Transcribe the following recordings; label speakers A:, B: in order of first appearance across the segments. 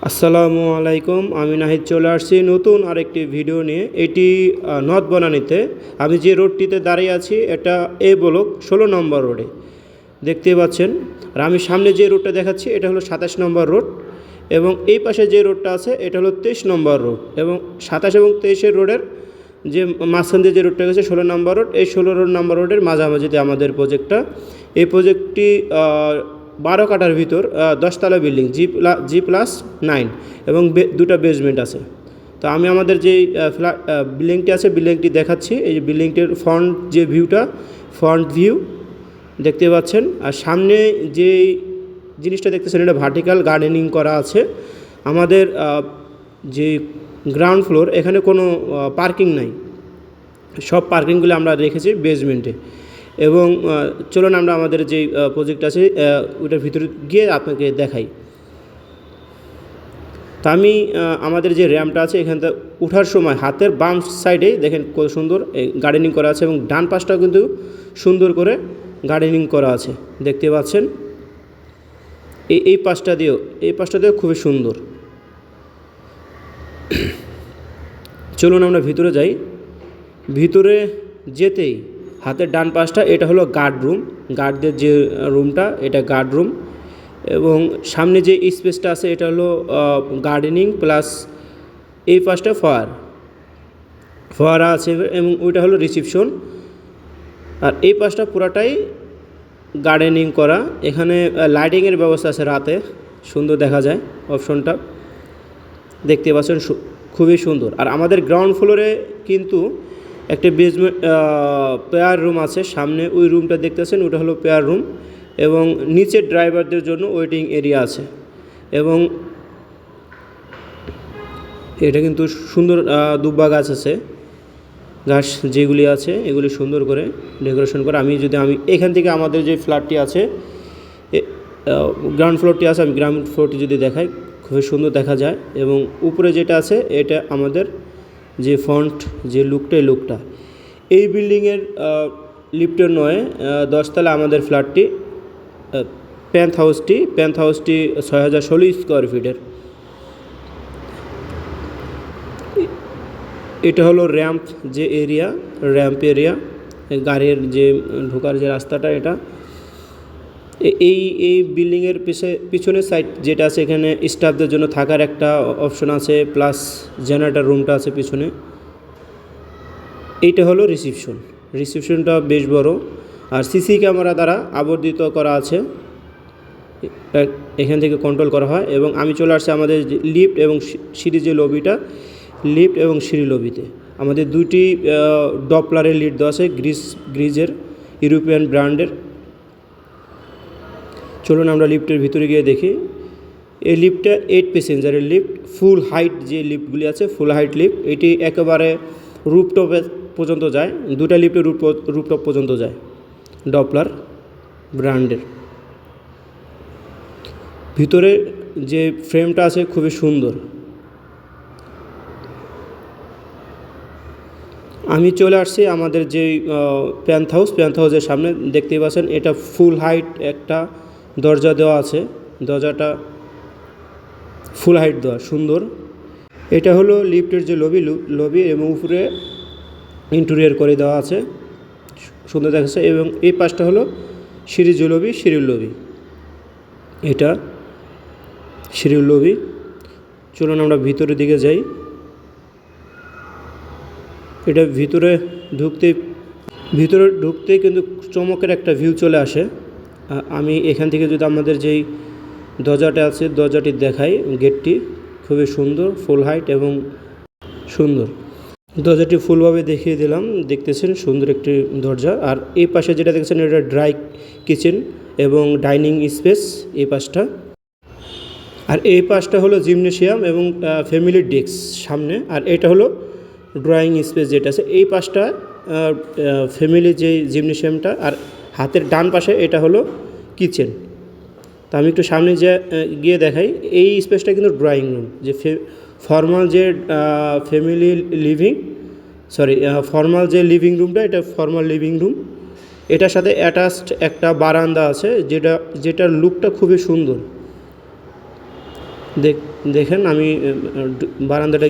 A: আসসালামু আলাইকুম। আমি নাহিদ চলে আসছি নতুন আরেকটি ভিডিও নিয়ে। এটি নর্থ বনানীতে। আমি যে রোডটিতে দাঁড়িয়ে আছি এটা এ ব্লক 16 নম্বর রোডে দেখতে পাচ্ছেন। আর আমি সামনে যে রোডটা দেখাচ্ছি এটা হলো 27 নম্বর রোড, এবং এই পাশে যে রোডটা আছে এটা হলো 23 নম্বর রোড। এবং 27 এবং 23 রোডের যে মাঝখান দিয়ে যে রোডটা গেছে 16 নম্বর রোড, এই 16 নম্বর রোডের মাঝামাঝিতে আমাদের প্রজেক্টটা। এই প্রজেক্টটি 12 কাঠার ভিতর 10 তলা বিল্ডিং, G+9, এবং দুটা বেসমেন্ট আছে। তো আমি আমাদের যেই বিল্ডিংটি আছে বিল্ডিংটি দেখাচ্ছি। এই যে বিল্ডিংটির ফ্রন্ট যে ভিউটা, ফ্রন্ট ভিউ দেখতে পাচ্ছেন। আর সামনে যে জিনিসটা দেখতেছেন এটা ভার্টিক্যাল গার্ডেনিং করা আছে। আমাদের যে গ্রাউন্ড ফ্লোর এখানে কোনো পার্কিং নাই, সব পার্কিংগুলো আমরা রেখেছি বেসমেন্টে। এবং চলুন আমরা আমাদের যেই প্রজেক্ট আছে ওইটার ভিতরে গিয়ে আপনাকে দেখাই। তা আমি আমাদের যে র্যাম্পটা আছে এখানটা ওঠার সময় হাতের বাম সাইডে দেখেন কত সুন্দর গার্ডেনিং করা আছে, এবং ডান পাশটাও কিন্তু সুন্দর করে গার্ডেনিং করা আছে দেখতে পাচ্ছেন। এই পাশটা দিয়েও খুবই সুন্দর। চলুন আমরা ভিতরে যাই। ভিতরে যেতেই হাতের ডান পাশটা এটা হলো গার্ড রুম, গার্ডদের যে রুমটা এটা গার্ড রুম। এবং সামনে যে স্পেসটা আছে এটা হলো গার্ডেনিং প্লাস এই পাশটা ফোয়ারা আছে, এবং ওইটা হলো রিসিপশন। আর এই পাশটা পুরাটাই গার্ডেনিং করা। এখানে লাইটিংয়ের ব্যবস্থা আছে, রাতে সুন্দর দেখা যায়। অপশনটা দেখতে পাচ্ছেন খুবই সুন্দর। আর আমাদের গ্রাউন্ড ফ্লোরে কিন্তু একটা বেসমেন্ট পেয়ার রুম আছে সামনে, ওই রুমটা দেখতেছেন ওটা হলো পেয়ার রুম। এবং নিচের ড্রাইভারদের জন্য ওয়েটিং এরিয়া আছে। এবং এটা কিন্তু সুন্দর দুব্বা গাছ আছে, গাছ যেগুলি আছে এগুলি সুন্দর করে ডেকোরেশন করে। আমি এখান থেকে আমাদের যে ফ্ল্যাটটি আছে গ্রাউন্ড ফ্লোরটি আছে, আমি গ্রাউন্ড ফ্লোরটি যদি দেখাই খুবই সুন্দর দেখা যায়। এবং উপরে যেটা আছে এটা আমাদের যে ফ্রন্ট যে লুকটা এই বিল্ডিংয়ের লিফটের নয় 10 তলা আমাদের ফ্ল্যাটটি, প্যান্থ হাউসটি 6016 স্কোয়ার ফিটের। এটা হলো র্যাম্প এরিয়া, গাড়ির যে ঢোকার যে রাস্তাটা এটা। এই বিল্ডিংয়ের পিছনের সাইড যেটা আছে এখানে স্টাফদের জন্য থাকার একটা অপশন আছে, প্লাস জেনারেটর রুমটা আছে পিছনে। এইটা হলো রিসিপশনটা বেশ বড়, আর সিসি ক্যামেরা দ্বারা আবর্তিত করা আছে, এখান থেকে কন্ট্রোল করা হয়। এবং আমি চলে আসছি আমাদের লিফট এবং সিঁড়ি যে লবিটা, লিফট এবং সিঁড়ি লবিতে আমাদের দুইটি ডপলারের লিড দেওয়া আছে, গ্রিজের ইউরোপিয়ান ব্র্যান্ডের। চলুন আমরা লিফটের ভিতরে গিয়ে দেখি। এই লিফটটা 8 প্যাসেঞ্জারের লিফট, ফুল হাইট যে লিফটগুলি আছে ফুল হাইট লিফট। এটি একেবারে রুপটপে পর্যন্ত যায়, দুটা লিফটে রুপটপ পর্যন্ত যায়, ডপলার ব্র্যান্ডের। ভিতরে যে ফ্রেমটা আছে খুবই সুন্দর। আমি চলে আসছি আমাদের যে প্যান্থ হাউসের সামনে দেখতেই পাচ্ছেন এটা ফুল হাইট একটা দরজা দেওয়া আছে, দরজাটা ফুল হাইট দেওয়া সুন্দর। এটা হলো লিফটের যে লবি এবং উপরে ইন্টেরিয়র করে দেওয়া আছে, সুন্দর দেখাচ্ছে। এবং এই পাশটা হলো সিঁড়ির লবি, এটা সিঁড়ির লবি। চলুন আমরা ভিতরের দিকে যাই। এটা ভিতরে ঢুকতে কিন্তু চমকের একটা ভিউ চলে আসে। আমি এখান থেকে যদি আমাদের যেই দরজাটা আছে দরজাটি দেখাই, গেটটি খুবই সুন্দর, ফুল হাইট এবং সুন্দর। দরজাটি ফুলভাবে দেখিয়ে দিলাম, দেখতেছেন সুন্দর একটি দরজা। আর এই পাশে যেটা দেখছেন এটা ড্রাই কিচেন এবং ডাইনিং স্পেস এই পাশটা। আর এই পাশটা হলো জিমনেশিয়াম এবং ফ্যামিলি ডেস্ক সামনে। আর এটা হলো ড্রয়িং স্পেস যেটা আছে এই পাশটা ফ্যামিলি যে জিমনেশিয়ামটা। আর হাতের ডান পাশে এটা হলো কিচেন। তা আমি একটু সামনে গিয়ে দেখাই। এই স্পেসটা কিন্তু ড্রয়িং রুম, যে ফর্মাল যে ফর্মাল যে লিভিং রুমটা এটা ফর্মাল লিভিং রুম। এটার সাথে অ্যাটাচড একটা বারান্দা আছে যেটার লুকটা খুবই সুন্দর। দেখেন আমি বারান্দাটা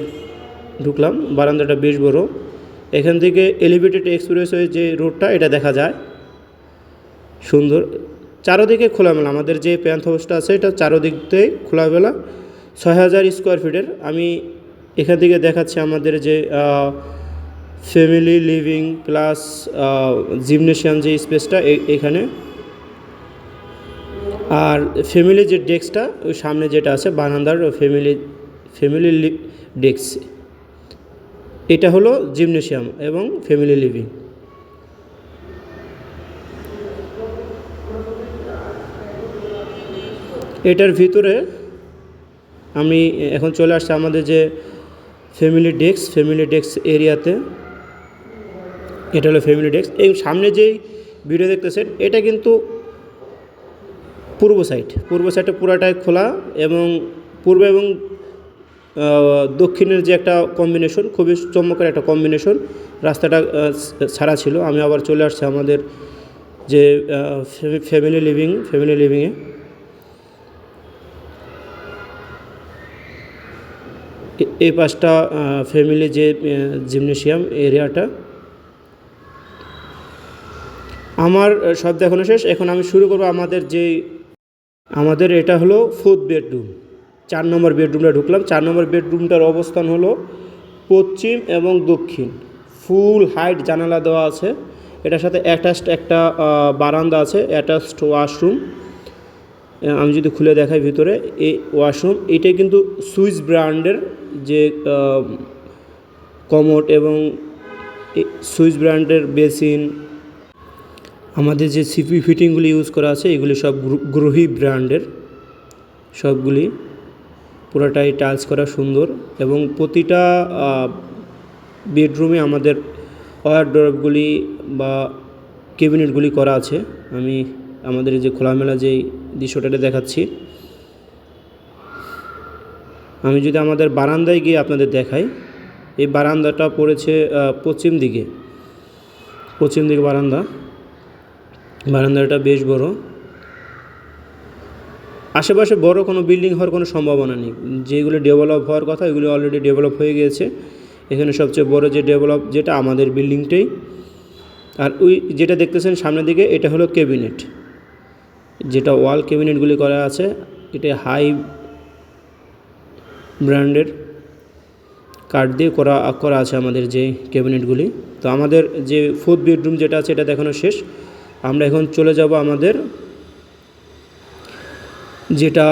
A: ঢুকলাম, বারান্দাটা বেশ বড়। এখান থেকে এলিভেটেড এক্সপ্রেসওয়ে যে রোডটা এটা দেখা যায় সুন্দর, চারোদিকে খোলামেলা। আমাদের যে প্যান্থ হাউসটা আছে এটা চারোদিকতে খোলামেলা, 6000 স্কোয়ার ফিটের। আমি এখান থেকে দেখাচ্ছি আমাদের যে ফ্যামিলি লিভিং প্লাস জিমনেশিয়াম যে স্পেসটা এখানে, আর ফ্যামিলি যে ডেস্কটা ওই সামনে যেটা আছে বারান্দার ফ্যামিলি ডেস্ক, এটা হলো জিমনেশিয়াম এবং ফ্যামিলি লিভিং। এটার ভিতরে আমি এখন চলে আসছি আমাদের যে ফ্যামিলি ডেস্ক এরিয়াতে। এটা হলো ফ্যামিলি ডেস্ক। এই সামনে যেই ভিডিও দেখতেছেন এটা কিন্তু পূর্ব সাইডটা পুরাটাই খোলা, এবং পূর্ব এবং দক্ষিণের যে একটা কম্বিনেশন, খুবই চমৎকার একটা কম্বিনেশন। রাস্তাটা ছাড়া ছিল। আমি আবার চলে আসছি আমাদের যে ফ্যামিলি লিভিংয়ে। এই পাশটা ফ্যামিলি যে জিমনেশিয়াম এরিয়াটা। আমার সব দেখানো শেষ। এখন আমি শুরু করব আমাদের এটা হলো 4th বেডরুম, 4 নম্বর বেডরুমটা ঢুকলাম। 4 নম্বর বেডরুমটার অবস্থান হলো পশ্চিম এবং দক্ষিণ, ফুল হাইট জানালা দেওয়া আছে। এটার সাথে অ্যাটাচড একটা বারান্দা আছে, অ্যাটাচড ওয়াশরুম। আমি যদি খুলে দেখাই ভিতরে এই ওয়াশরুম, এটা কিন্তু সুইস ব্র্যান্ডের যে কমোড এবং সুইস ব্র্যান্ডের বেসিন, আমাদের যে সিপি ফিটিংগুলি ইউজ করা আছে এগুলি সব গ্রোহি ব্র্যান্ডের, সবগুলি পুরোটাই টাইলস করা সুন্দর। এবং প্রতিটা বেডরুমে আমাদের ওয়ারড্রপগুলি বা ক্যাবিনেটগুলি করা আছে। আমি আমাদের যে খোলামেলা যেই দৃশ্যটা দেখাচ্ছি, আমি যদি আমাদের বারান্দায় গিয়ে আপনাদের দেখাই, এই বারান্দাটা পড়েছে পশ্চিম দিকে বারান্দাটা বেশ বড়। আশেপাশে বড় কোনো বিল্ডিং হওয়ার কোনো সম্ভাবনা নেই। যেগুলো ডেভেলপ হওয়ার কথা এগুলো অলরেডি ডেভেলপ হয়ে গিয়েছে। এখানে সবচেয়ে বড় যে ডেভেলপ যেটা আমাদের বিল্ডিংটাই। আর ওই যেটা দেখতেছেন সামনের দিকে এটা হলো ক্যাবিনেট, যেটা ওয়াল ক্যাবিনেটগুলি করা আছে। এটা হাই ব্র্যান্ডের কাঠ দিয়ে করা আছে আমাদের যে ক্যাবিনেটগুলি। তো আমাদের যে 4th বেডরুম যেটা আছে এটা দেখানো শেষ। আমরা এখন চলে যাব আমাদের যেটা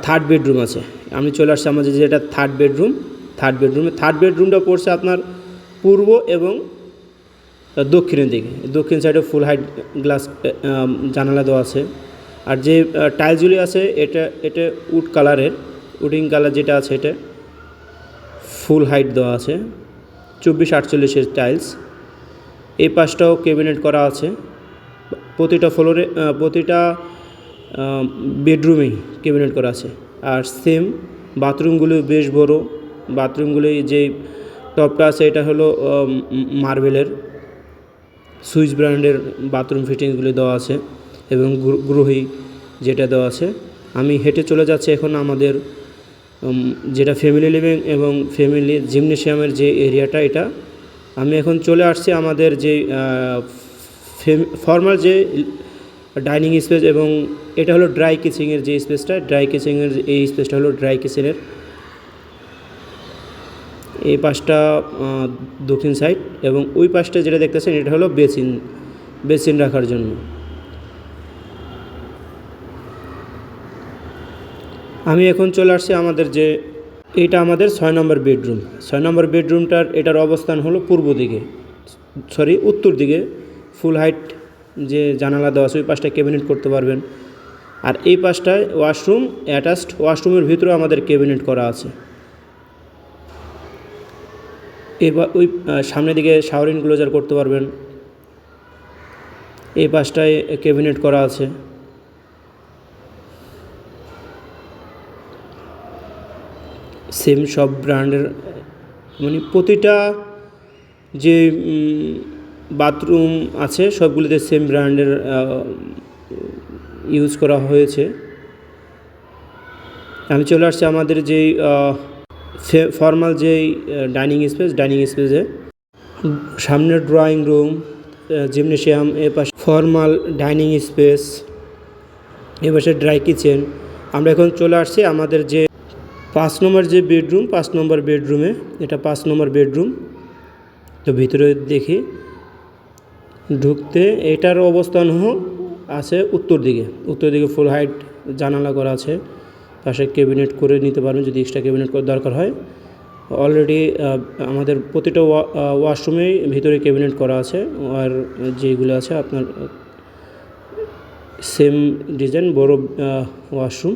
A: 3rd বেডরুম আছে। আমি চলে আসছি আমাদের যেটা 3rd বেডরুমটা পড়ছে আপনার পূর্ব এবং দক্ষিণের দিকে। দক্ষিণ সাইডে ফুল হাইট গ্লাস জানালা দেওয়া আছে। আর যে টাইলসগুলি আছে এটা উডিং কালার যেটা আছে এটা ফুল হাইট দেওয়া আছে, 24-48 টাইলস। এই পাশটাও ক্যাবিনেট করা আছে। প্রতিটা ফ্লোরে প্রতিটা বেডরুমেই ক্যাবিনেট করা আছে। আর সেম বাথরুমগুলো বেশ বড়। বাথরুমগুলি যে টপটা আছে এটা হলো মার্বেলের সুইস ব্র্যান্ডের বাথরুম ফিটিংসগুলি দেওয়া আছে এবং গ্রোহি যেটা দেওয়া আছে। আমি হেঁটে চলে যাচ্ছি এখন আমাদের যেটা ফ্যামিলি লিভিং এবং ফ্যামিলি জিমনেশিয়ামের যে এরিয়াটা, এটা আমি এখন চলে আসছি আমাদের যে ফর্মাল যে ডাইনিং স্পেস, এবং এটা হলো ড্রাই কিচেনের যে স্পেসটা, এই স্পেসটা হলো ড্রাই কিচেনের। এই পাশটা দক্ষিণ সাইড, এবং ওই পাশটা যেটা দেখতেছেন এটা হলো বেসিন রাখার জন্য। আমি এখন চলে আসছি আমাদের যে এটা আমাদের 6 নম্বর বেডরুম। 6 নম্বর বেডরুমটার এটার অবস্থান হলো উত্তর দিকে। ফুল হাইট যে জানালা দেওয়া আছে ওই পাশটায় ক্যাবিনেট করতে পারবেন। আর এই পাশটায় ওয়াশরুম, অ্যাটাচড ওয়াশরুমের ভিতরেও আমাদের ক্যাবিনেট করা আছে। এবার ওই সামনের দিকে শাওয়ার ইনক্লোজার করতে পারবেন। এই পাশটায় ক্যাবিনেট করা আছে। সেম সব ব্র্যান্ডের, মানে প্রতিটা যে বাথরুম আছে সবগুলিতে সেম ব্র্যান্ডের ইউজ করা হয়েছে। আমি চলে আসছি আমাদের যেই ফর্মাল যেই ডাইনিং স্পেসে সামনের ড্রয়িং রুম, জিমনেশিয়াম, এ পাশে ফর্মাল ডাইনিং স্পেস, এ পাশে ড্রাই কিচেন। আমরা এখন চলে আসছি আমাদের যে 5 নম্বর যে বেডরুম, 5 নম্বর বেডরুমে। এটা 5 নম্বর বেডরুম। তো ভিতরে দেখি ঢুকতে এটার অবস্থান আছে উত্তর দিকে ফুল হাইট জানালা করা আছে। পাশে ক্যাবিনেট করে নিতে পারবেন যদি এক্সট্রা ক্যাবিনেট করার দরকার হয়। অলরেডি আমাদের প্রতিটা ওয়াশরুমেই ভিতরে ক্যাবিনেট করা আছে, আর যেগুলো আছে আপনার সেম ডিজাইন বড় ওয়াশরুম,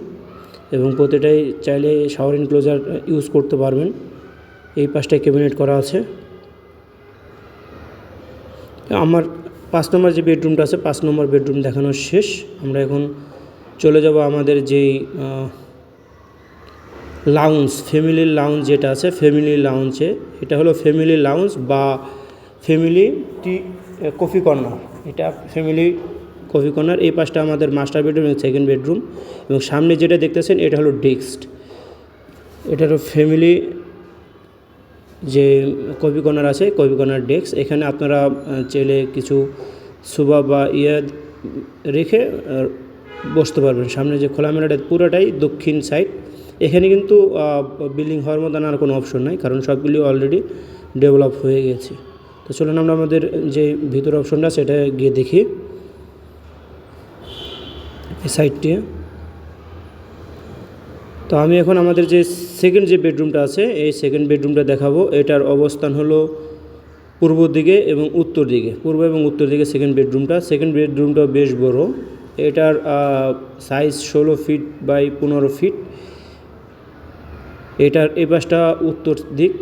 A: এবং প্রতিটাই চাইলে শাওয়ার এনক্লোজার ইউজ করতে পারবেন। এই পাশটায় ক্যাবিনেট করা আছে। আমার 5 নম্বর যে বেডরুমটা আছে, 5 নম্বর বেডরুম দেখানো শেষ। আমরা এখন চলে যাব আমাদের যেই লাউঞ্জ, ফ্যামিলি লাউঞ্জ যেটা আছে, ফ্যামিলি লাউঞ্জে। এটা হলো ফ্যামিলি লাউঞ্জ বা ফ্যামিলি কফি কর্নার। এটা ফ্যামিলি কফি কর্নার। এই পাশটা আমাদের মাস্টার বেডরুম এবং সেকেন্ড বেডরুম, এবং সামনে যেটা দেখতেছেন এটা হলো ডেস্ক। এটা হলো ফ্যামিলি যে কফি কর্নার আছে, কফি কর্নার ডেস্ক। এখানে আপনারা চাইলে কিছু সোফা বা রেখে বসতে পারবেন। সামনে যে খোলামেলাটা পুরোটাই দক্ষিণ সাইড। এখানে কিন্তু বিল্ডিং হওয়ার মতো আর কোনো অপশন নাই, কারণ সবগুলি অলরেডি ডেভেলপ হয়ে গেছে। তো চলুন আমরা আমাদের যে ভিতর অপশনটা সেটা গিয়ে দেখি। এই সাইডটি। তো আমি এখন আমাদের যে সেকেন্ড যে বেডরুমটা আছে, এই সেকেন্ড বেডরুমটা দেখাবো। এটার অবস্থান হলো পূর্ব দিকে এবং উত্তর দিকে, পূর্ব এবং উত্তর দিকে সেকেন্ড বেডরুমটা বেশ বড়। এটার সাইজ 16 ফিট বাই 15 ফিট। এটার এই পাশটা উত্তর দিক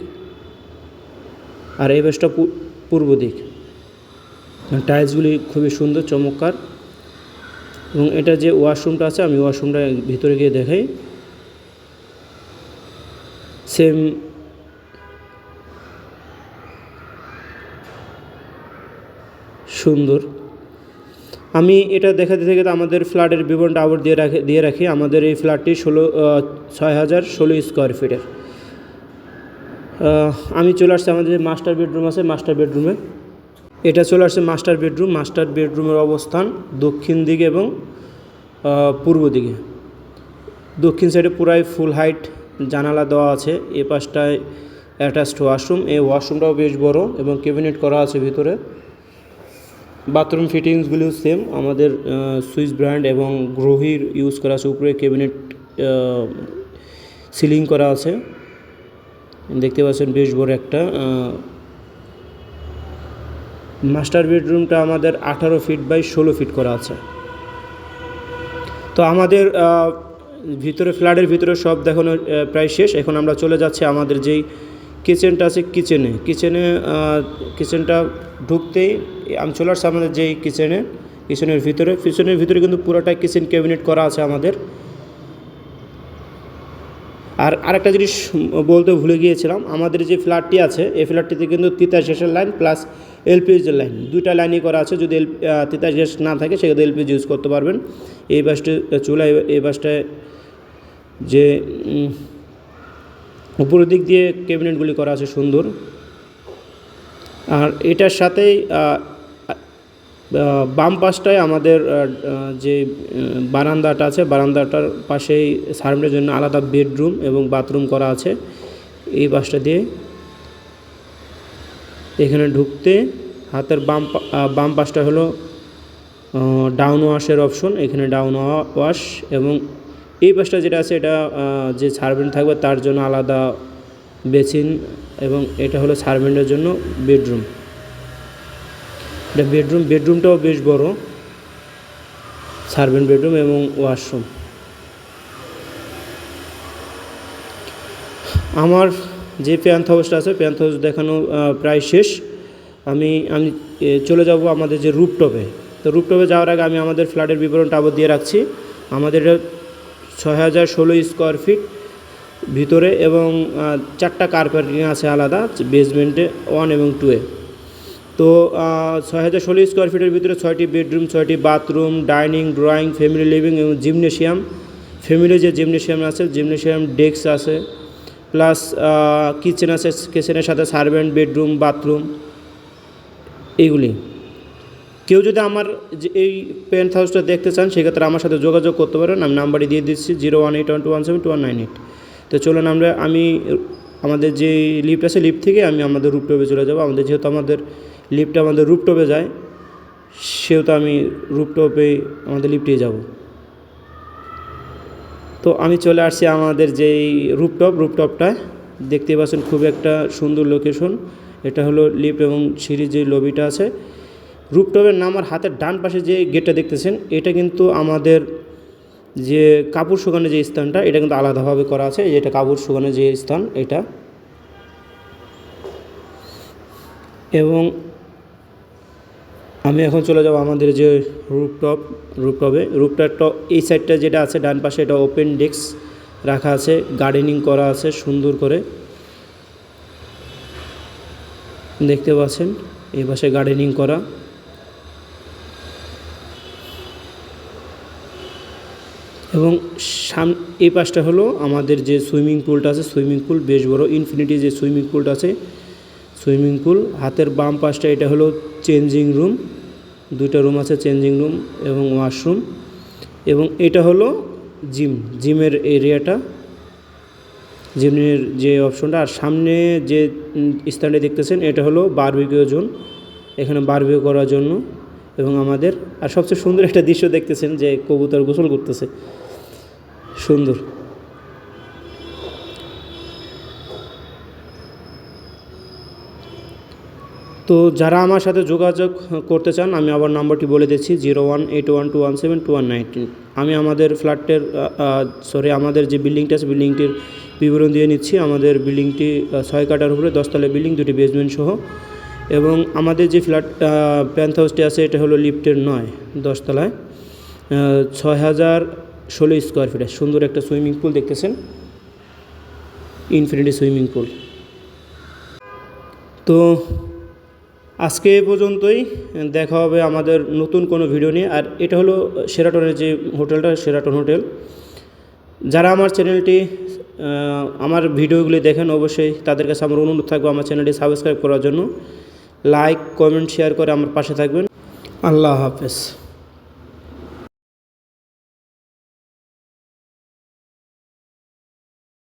A: আর এই পাশটা পূর্ব দিক। টাইলসগুলি খুবই সুন্দর, চমৎকার। এবং এটা যে ওয়াশরুমটা আছে, আমি ওয়াশরুমটা ভিতরে গিয়ে দেখাই। সেম সুন্দর। আমি এটা দেখাতে থেকে আমাদের ফ্ল্যাটের বিবরণটা আবার দিয়ে রাখি। আমাদের এই ফ্ল্যাটটি 6,016 স্কোয়ার ফিটের। আমি চলে আসছি আমাদের যে মাস্টার বেডরুম আছে, মাস্টার বেডরুমে। এটা চলে আসছে মাস্টার বেডরুম। মাস্টার বেডরুমের অবস্থান দক্ষিণ দিকে এবং পূর্ব দিকে। দক্ষিণ সাইডে পুরাই ফুল হাইট জানালা দেওয়া আছে। এ পাশটায় অ্যাটাচড ওয়াশরুম। এই ওয়াশরুমটাও বেশ বড় এবং ক্যাবিনেট করা আছে ভিতরে। বাথরুম ফিটিংসগুলিও সেম, আমাদের সুইস ব্র্যান্ড এবং গ্রোহির ইউজ করা আছে। উপরে ক্যাবিনেট সিলিং করা আছে, দেখতে পাচ্ছেন বেশ বড় একটা। মাস্টার বেডরুমটা আমাদের 18 ফিট বাই 16 ফিট করা আছে। তো আমাদের ভিতরে ফ্ল্যাটের ভিতরে সব দেখানো প্রায় শেষ। এখন আমরা চলে যাচ্ছি আমাদের যেই কিচেনটা আছে, কিচেনটা ঢুকতেই আমি চলে আসছি আমাদের যেই কিচেনের ভিতরে কিন্তু পুরোটাই কিচেন ক্যাবিনেট করা আছে আমাদের। আর আরেকটা জিনিস বলতে ভুলে গিয়েছিলাম, আমাদের যে ফ্ল্যাটটি আছে এই ফ্ল্যাটটিতে কিন্তু তিতাস গ্যাসের লাইন প্লাস এলপিজির লাইন, দুইটা লাইনই করা আছে। যদি তিতাস গ্যাস না থাকে সেক্ষেত্রে এলপিজি ইউজ করতে পারবেন। এই বাসটি চুলা, এই বাসটায় যে উপরের দিক দিয়ে ক্যাবিনেটগুলি করা আছে সুন্দর। আর এটার সাথেই বাম পাশটায় আমাদের যে বারান্দাটা আছে, বারান্দাটার পাশেই সার্ভেন্টের জন্য আলাদা বেডরুম এবং বাথরুম করা আছে। এই পাশটা দিয়ে এখানে ঢুকতে হাতের বাম পাশটা হলো ডাউন ওয়াশের অপশন। এখানে ডাউন ওয়াশ, এবং এই পাশটা যেটা আছে এটা যে সার্ভেন্ট থাকবে তার জন্য আলাদা বেসিন, এবং এটা হলো সার্ভেন্টের জন্য বেডরুম। এটা বেডরুমটাও বেশ বড়, সার্ভেন্ট বেডরুম এবং ওয়াশরুম। আমার যে প্যান্থ হাউসটা আছে, প্যান্থ হাউস দেখানো প্রায় শেষ। আমি চলে যাব আমাদের যে রুফটপে। তো রুফটপে যাওয়ার আগে আমি আমাদের ফ্ল্যাটের বিবরণটা আবার দিয়ে রাখছি। আমাদের 6,016 স্কোয়ার ফিট ভিতরে, এবং 4টা কার পার্কিং আছে আলাদা বেসমেন্টে 1 এবং 2-এ। তো 6,016 স্কোয়ার ফিটের ভিতরে 6টি বেডরুম, 6টি bathroom, dining, drawing, family living এবং জিমনেশিয়াম ফ্যামিলি যে জিমনেশিয়াম আছে, জিমনেশিয়াম ডেস্ক আছে, প্লাস কিচেন আছে, কিচেনের সাথে সার্ভেন্ট বেডরুম, বাথরুম, এইগুলি। কেউ যদি আমার যে এই পেন্ট হাউসটা দেখতে চান সেক্ষেত্রে আমার সাথে যোগাযোগ করতে পারেন। আমি নাম্বারটি দিয়ে দিচ্ছি 01812172198। তো চলুন আমি আমাদের যে লিফট আছে, লিফট থেকে আমি আমাদের রুপটপে চলে যাব। যেহেতু আমাদের লিফটটা আমাদের রুপটপে যায়, সেহেতু আমি রুপটপে আমাদের লিফটে যাব। তো আমি চলে আসছি আমাদের যেই রুপটপটায় দেখতে পাচ্ছেন, খুব একটা সুন্দর লোকেশন। এটা হলো লিফট এবং সিঁড়ির যে লবিটা আছে। রুপটপের নামার হাতের ডান পাশে যে গেটটা দেখতেছেন, এটা কিন্তু আমাদের যে কাপড় শুকানোর যে স্থানটা, এটা কিন্তু আলাদাভাবে করা আছে। এটা কাপড় শুকানোর যে স্থান এটা। এবং আমি এখন চলে যাব আমাদের যে রুপটপটা এই সাইডটা যেটা আছে ডান পাশে, এটা ওপেন ডেস্ক রাখা আছে, গার্ডেনিং করা আছে সুন্দর করে, দেখতে পাচ্ছেন এই পাশে গার্ডেনিং করা। এবং এই পাশটা হলো আমাদের যে সুইমিং পুলটা আছে, সুইমিং পুল বেশ বড়, ইনফিনিটি যে সুইমিং পুলটা আছে, সুইমিং পুল। হাতের বাম পাশটা এটা হলো চেঞ্জিং রুম, দুইটা রুম আছে, চেঞ্জিং রুম এবং ওয়াশরুম। এবং এটা হলো জিমের এরিয়াটা, জিমের যে অপশনটা। আর সামনে যে স্থানটা দেখতেছেন, এটা হলো বারবিকিউ জোন, এখানে বারবিকিউ করার জন্য। এবং আমাদের আর সবচেয়ে সুন্দর একটা দৃশ্য দেখতেছেন যে কবুতর গোসল করতেছে, সুন্দর। তো যারা আমার সাথে যোগাযোগ করতে চান, আমি আবার নাম্বারটি বলে দিচ্ছি 01812172198। আমি আমাদের ফ্ল্যাটের আমাদের যে বিল্ডিংটা আছে, বিল্ডিংটির বিবরণ দিয়ে নিচ্ছি। আমাদের বিল্ডিংটি 6 কাঠার উপরে 10 তলা বিল্ডিং, 2টি বেসমেন্ট সহ। এবং আমাদের যে পেন্ট হাউসটি আছে, এটা হলো লিফটের 10 তলায়, 6016 স্কোয়ার ফিটে সুন্দর একটা সুইমিং পুল দেখতেছেন, ইনফিনিটি সুইমিং পুল। তো আজকে এ পর্যন্তই, দেখা হবে আমাদের নতুন কোনো ভিডিও নিয়ে। আর এটা হলো শেরাটনের যে হোটেলটা, শেরাটন হোটেল। যারা আমার চ্যানেলটি আমার ভিডিওগুলি দেখেন, অবশ্যই তাদের কাছে আমার অনুরোধ থাকবে আমার চ্যানেলটি সাবস্ক্রাইব করার জন্য। লাইক, কমেন্ট, শেয়ার করে আমার পাশে থাকবেন। আল্লাহ হাফেজ।